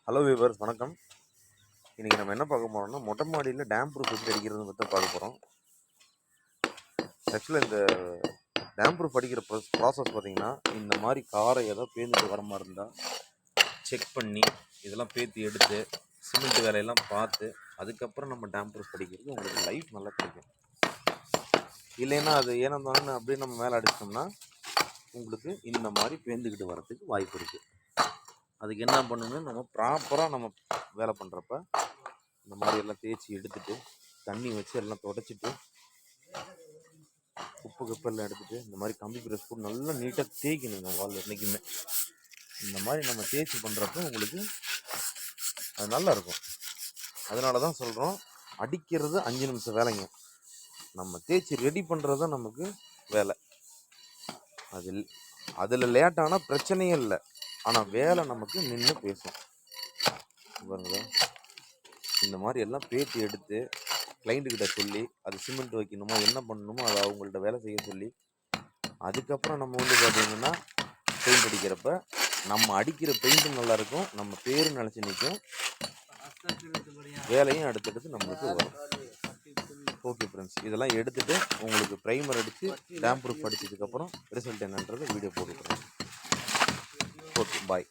Hello viewers, வணக்கம். இன்றைக்கி நம்ம என்ன பார்க்க போகிறோம்னா, மொட்டை மாடியில் டேம் ப்ரூஃப் எப்படி அடிக்கிறது பற்றி பார்க்க போகிறோம். ஆக்சுவலாக இந்த டேம் ப்ரூஃப் அடிக்கிற ப்ராசஸ் பார்த்திங்கன்னா, இந்த மாதிரி காரை ஏதோ பேர்ந்துட்டு வர மாதிரி இருந்தால் செக் பண்ணி இதெல்லாம் பேத்தி எடுத்து சிமெண்ட் வேலையெல்லாம் பார்த்து அதுக்கப்புறம் நம்ம டேம் ப்ரூஃப் அடிக்கிறது உங்களுக்கு லைஃப் நல்லா கிடைக்கும். இல்லைன்னா அது ஏனந்தானு அப்படியே நம்ம மேலே அடிச்சிட்டோம்னா உங்களுக்கு இந்த மாதிரி பேர்ந்துக்கிட்டு வரதுக்கு வாய்ப்பு இருக்குது. அதுக்கு என்ன பண்ணணும்னு நம்ம ப்ராப்பராக நம்ம வேலை பண்ணுறப்ப இந்த மாதிரி எல்லாம் தேய்ச்சி எடுத்துகிட்டு தண்ணி வச்சு எல்லாம் தொடச்சிட்டு உப்பு எல்லாம் எடுத்துகிட்டு இந்த மாதிரி கம்பி ப்ரெஸ் போட்டு நல்லா நீட்டாக தேய்க்கணுங்க வால் என்றைக்குமே. இந்த மாதிரி நம்ம தேய்ச்சி பண்ணுறப்ப உங்களுக்கு அது நல்லாயிருக்கும். அதனால தான் சொல்கிறோம், அடிக்கிறது 5 நிமிஷம் வேலைங்க, நம்ம தேய்ச்சி ரெடி பண்ணுறது தான் நமக்கு வேலை. அதில் லேட்டானால் பிரச்சனையே இல்லை, ஆனால் வேலை நமக்கு நின்று பேசும். பாருங்க, இந்த மாதிரி எல்லாம் பேத்தி எடுத்து கிளைண்ட்டுக்கிட்ட சொல்லி அது சிமெண்ட் வைக்கணுமோ என்ன பண்ணணுமோ அதை அவங்கள்ட்ட வேலை செய்ய சொல்லி அதுக்கப்புறம் நம்ம பார்த்திங்கன்னா பெயிண்ட் அடிக்கிறப்ப நம்ம அடிக்கிற பெயிண்ட்டும் நல்லாயிருக்கும், நம்ம பேரும் நினச்சி நிற்கும், வேலையும் அடுத்தடுத்து நம்மளுக்கு வரும். ஓகே ஃப்ரெண்ட்ஸ், இதெல்லாம் எடுத்துகிட்டு உங்களுக்கு ப்ரைமர் அடித்து டேம் ப்ரூஃப் அடித்ததுக்கப்புறம் ரிசல்ட் என்னன்றது வீடியோ போட்டுக்கிறேன். ஓகே, பாய்.